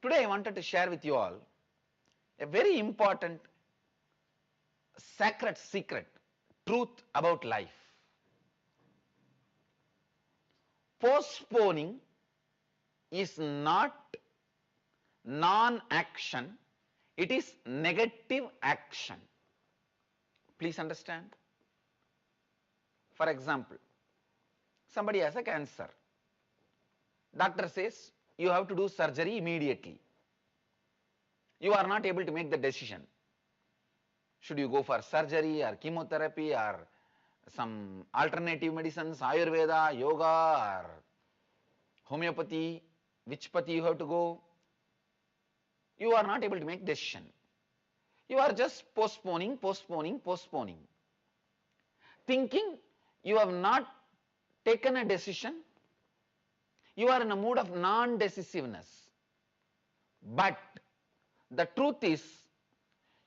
Today I wanted to share with you all a very important sacred secret truth about life. Postponing is not non-action, it is negative action. Please understand. For example, somebody has a cancer. Doctor says you have to do surgery immediately. You are not able to make the decision. Should you go for surgery or chemotherapy or some alternative medicines, Ayurveda, yoga or homeopathy, which path you have to go? You are not able to make decision. You are just postponing, thinking you have not taken a decision. You are in a mood of non-decisiveness. But the truth is,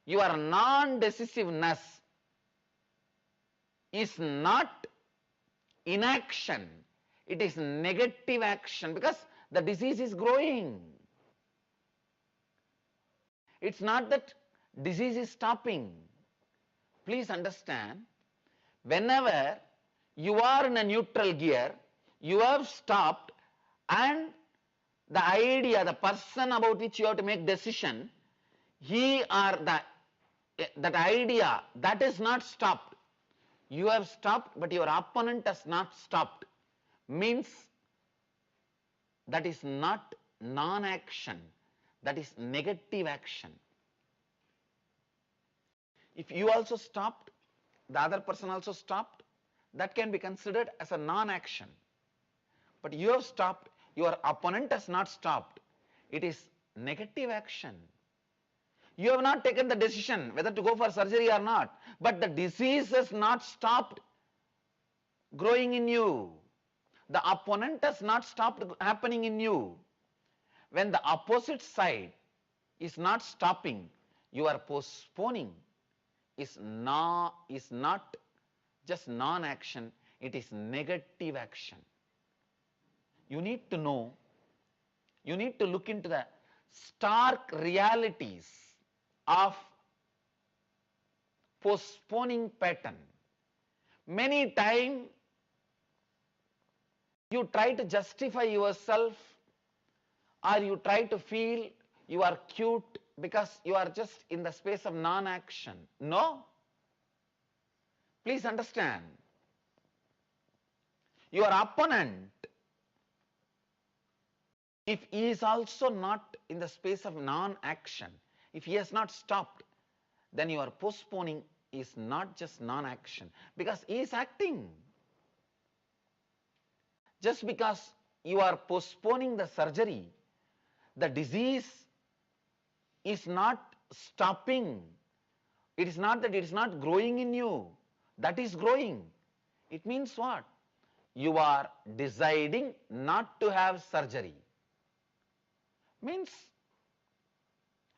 your non-decisiveness is not inaction, it is negative action, because the disease is growing. It's not that disease is stopping. Please understand, whenever you are in a neutral gear, you have stopped, and the idea, the person about which you have to make decision, he or that idea, that is not stopped. You have stopped, but your opponent has not stopped. Means that is not non-action, that is negative action. If you also stopped, the other person also stopped, that can be considered as a non-action. But you have stopped, your opponent has not stopped. It is negative action. You have not taken the decision whether to go for surgery or not, but the disease has not stopped growing in you. The opponent has not stopped happening in you. When the opposite side is not stopping, you are postponing. Is not just non-action, it is negative action. You need to know, you need to look into the stark realities of postponing pattern. Many times you try to justify yourself, or you try to feel you are cute because you are just in the space of non-action. No. Please understand. Your opponent, if he is also not in the space of non-action, if he has not stopped, then your postponing is not just non-action, because he is acting. Just because you are postponing the surgery, the disease is not stopping. It is not that it is not growing in you. That is growing. It means what? You are deciding not to have surgery. Means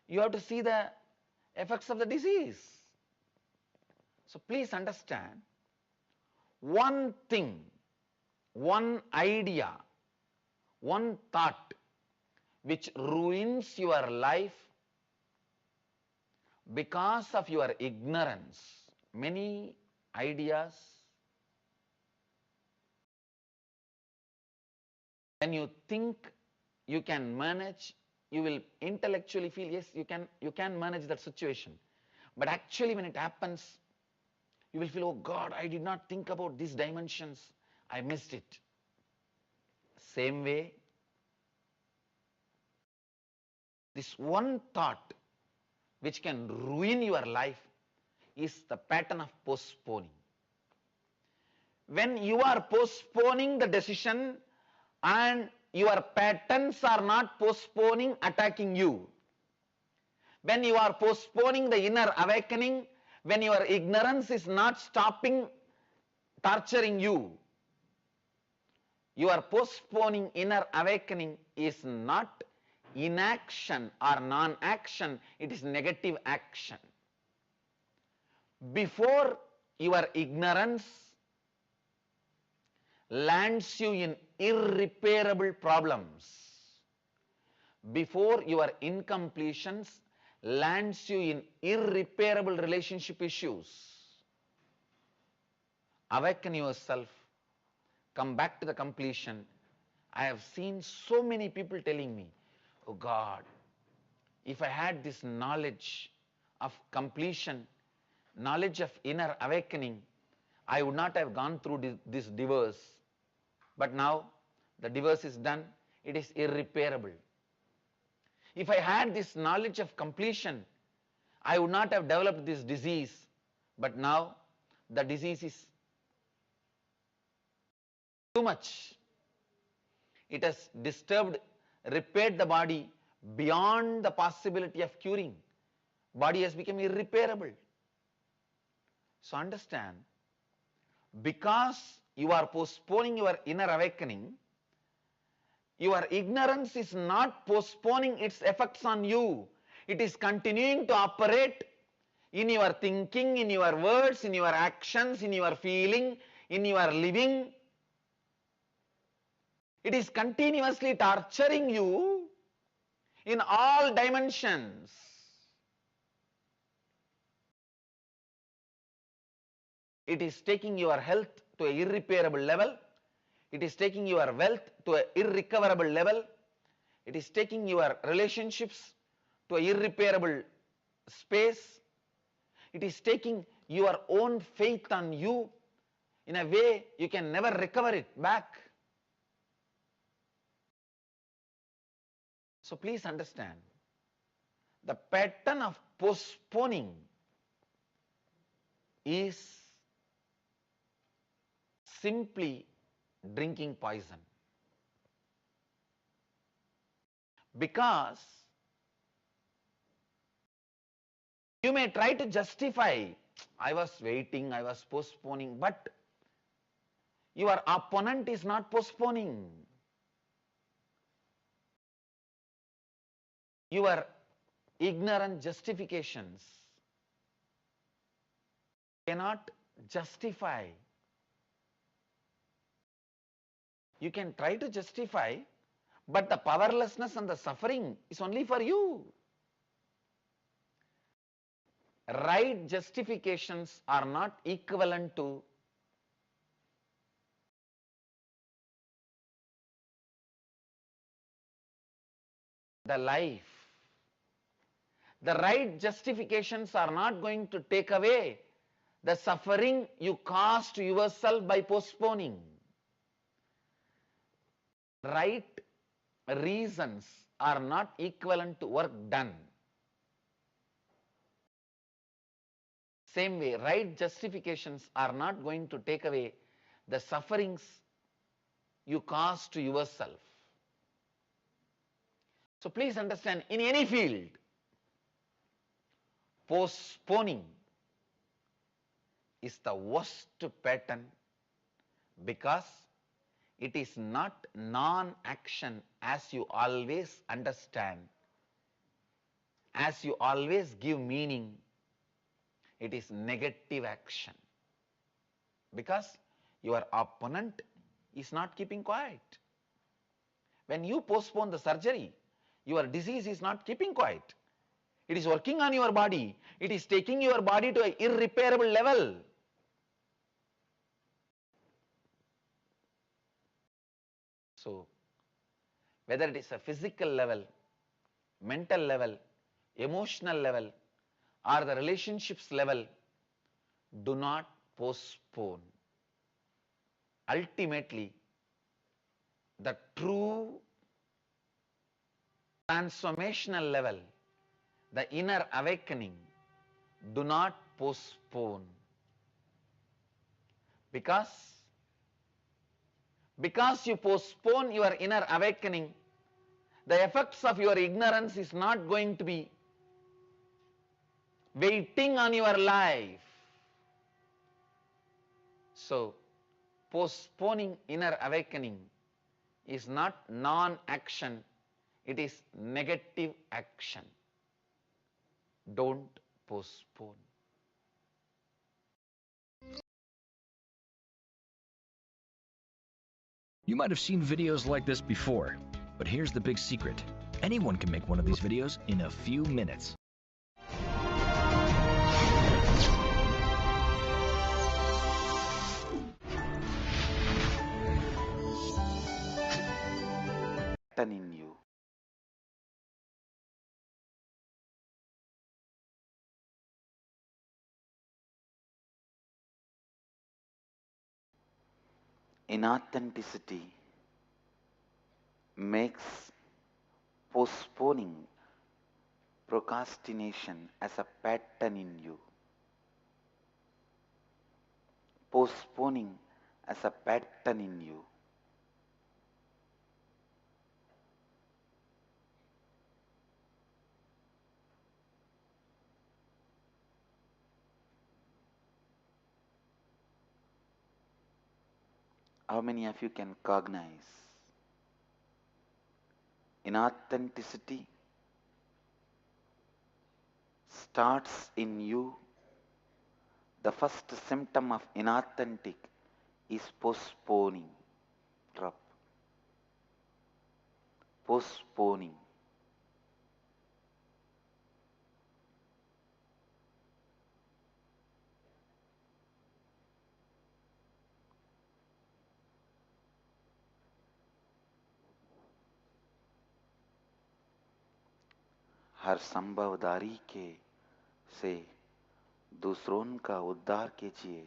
you have to see the effects of the disease. So please understand, one thing, one idea, one thought which ruins your life because of your ignorance. Many ideas, when you think you can manage, you will intellectually feel, yes, you can manage that situation. But actually when it happens, you will feel, oh God, I did not think about these dimensions, I missed it. Same way, this one thought which can ruin your life is the pattern of postponing. When you are postponing the decision and your patterns are not postponing, attacking you, when you are postponing the inner awakening, when your ignorance is not stopping torturing you, your postponing inner awakening is not inaction or non-action, it is negative action. Before your ignorance lands you in irreparable problems, before your incompletions lands you in irreparable relationship issues. Awaken yourself, come back to the completion. I have seen so many people telling me, oh God, if I had this knowledge of completion, knowledge of inner awakening, I would not have gone through this divorce. But now the divorce is done, it is irreparable. If I had this knowledge of completion, I would not have developed this disease. But now the disease is too much. It has disturbed, repaired the body beyond the possibility of curing. Body has become irreparable. So understand, because you are postponing your inner awakening, your ignorance is not postponing its effects on you. It is continuing to operate in your thinking, in your words, in your actions, in your feeling, in your living. It is continuously torturing you in all dimensions. It is taking your health to an irreparable level. It is taking your wealth to an irrecoverable level. It is taking your relationships to an irreparable space. It is taking your own faith on you in a way you can never recover it back. So please understand, the pattern of postponing is simply drinking poison. Because you may try to justify, I was waiting, I was postponing, but your opponent is not postponing. Your ignorant justifications cannot justify. You can try to justify, but the powerlessness and the suffering is only for you. Right justifications are not equivalent to the life. The right justifications are not going to take away the suffering you caused to yourself by postponing. Right reasons are not equivalent to work done. Same way, right justifications are not going to take away the sufferings you caused to yourself. So please understand, in any field, postponing is the worst pattern, because it is not non-action as you always understand, as you always give meaning. It is negative action, because your opponent is not keeping quiet. When you postpone the surgery, your disease is not keeping quiet. It is working on your body. It is taking your body to an irreparable level. So, whether it is a physical level, mental level, emotional level, or the relationships level, do not postpone. Ultimately, the true transformational level, the inner awakening, do not postpone. Because you postpone your inner awakening, the effects of your ignorance is not going to be waiting on your life. So, postponing inner awakening is not non-action, it is negative action. Don't postpone. You might have seen videos like this before, but here's the big secret. Anyone can make one of these videos in a few minutes. In you. Inauthenticity makes postponing, procrastination as a pattern in you. Postponing as a pattern in you. How many of you can cognize inauthenticity starts in you? The first symptom of inauthentic is postponing. Drop. Postponing. हर संभवदारी के से दूसरों का उद्धार कीजिए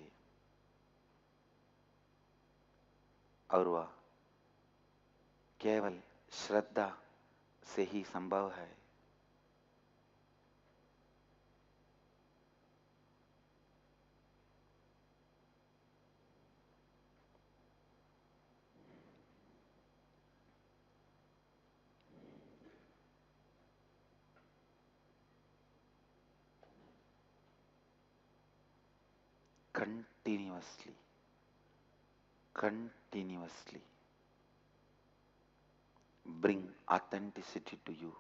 और वह केवल श्रद्धा से ही संभव है. Continuously bring authenticity to you.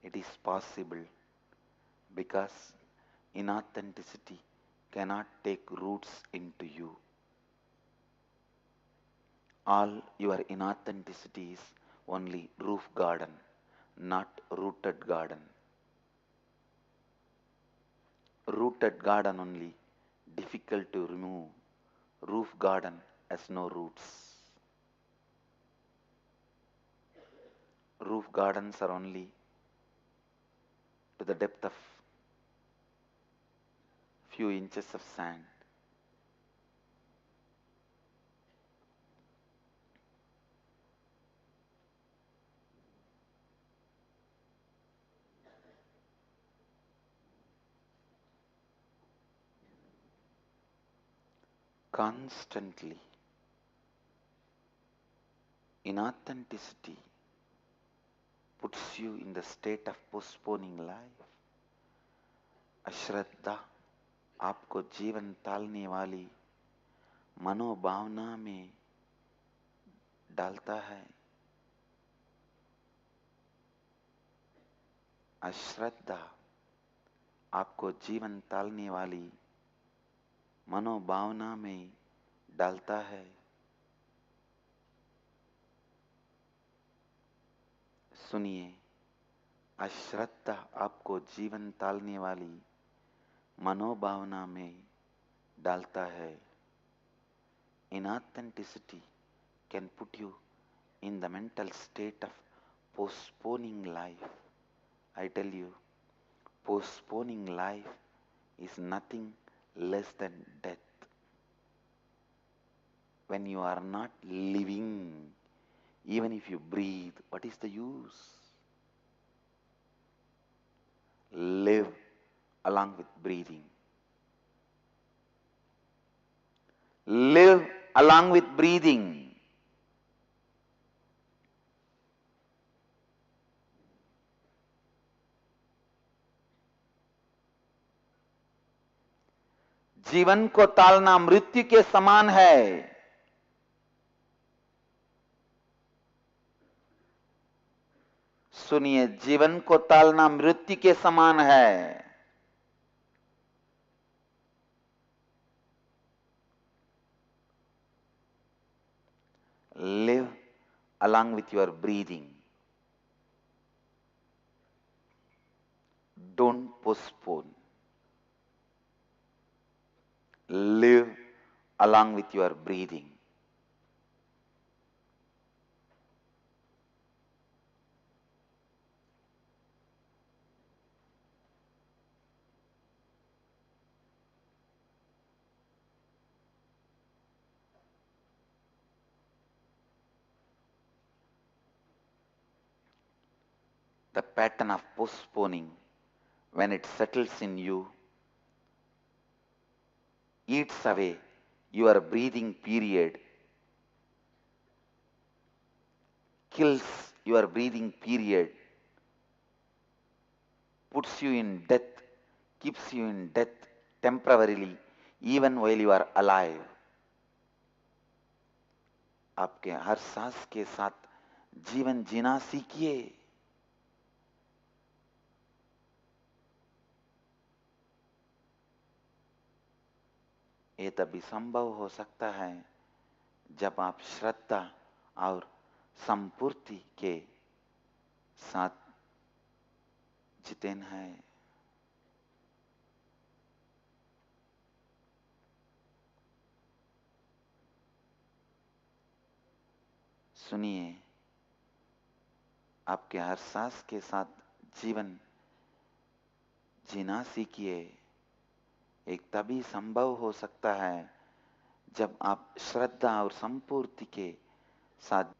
It is possible because inauthenticity cannot take roots into you. All your inauthenticity is only roof garden, not rooted garden. Rooted garden only difficult to remove. Roof garden has no roots. Roof gardens are only to the depth of few inches of sand. Constantly, inauthenticity puts you in the state of postponing life. अश्रद्धा आपको जीवन टालने वाली मनोभावना में डालता है. अश्रद्धा आपको जीवन टालने वाली मनोभावना में डालता है. सुनिए, अश्रद्धा आपको जीवन टालने वाली मनोभावना में डालता है. Inauthenticity can put you in the mental state of postponing life. I tell you, postponing life is nothing less than death. When you are not living, even if you breathe, what is the use? Live along with breathing. Live along with breathing. जीवन को टालना मृत्यु के समान है. सुनिए, जीवन को टालना मृत्यु के समान है. Live along with your breathing. postpone. Live along with your breathing. The pattern of postponing, when it settles in you, eats away your breathing period, kills your breathing period, puts you in death, keeps you in death temporarily, even while you are alive. आपके हर सांस के साथ जीवन जीना सीखिए. ये तभी संभव हो सकता है जब आप श्रद्धा और संपूर्ति के साथ जितेन है. सुनिए, आपके हर सांस के साथ जीवन जीना सीखिए. एक तभी संभव हो सकता है जब आप श्रद्धा और संपूर्ति के साथ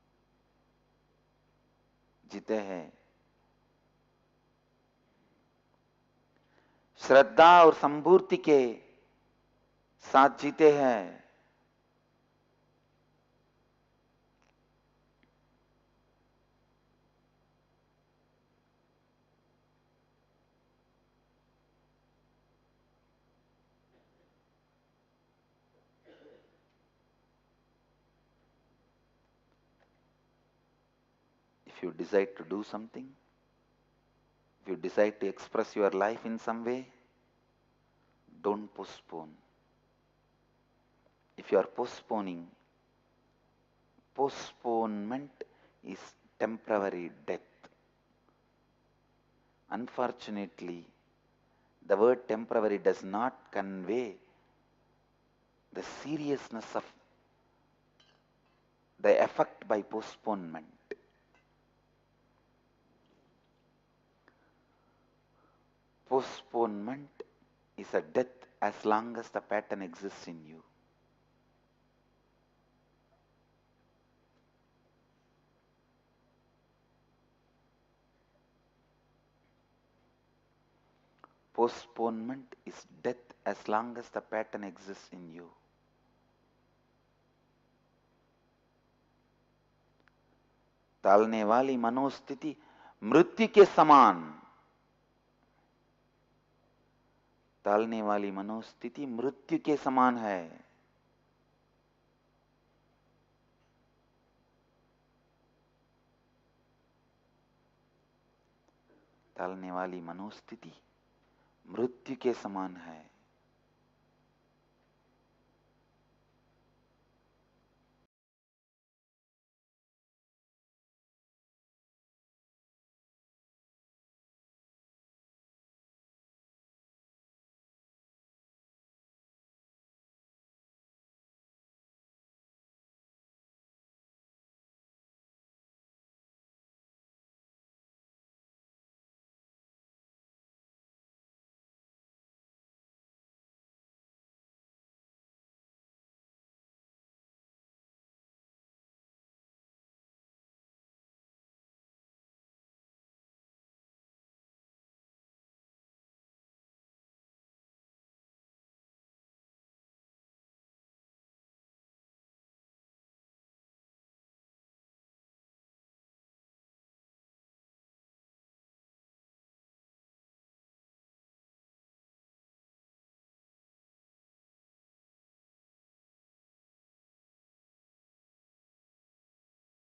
जीते हैं. श्रद्धा और संपूर्ति के साथ जीते हैं. If you decide to do something, if you decide to express your life in some way, don't postpone. If you are postponing, postponement is temporary death. Unfortunately, the word temporary does not convey the seriousness of the effect by postponement. Postponement is a death as long as the pattern exists in you. Postponement is death as long as the pattern exists in you. टालने वाली मनोस्थिति मृत्यु के समान. टालने वाली मनोस्थिति मृत्यु के समान है. टालने वाली मनोस्थिति मृत्यु के समान है.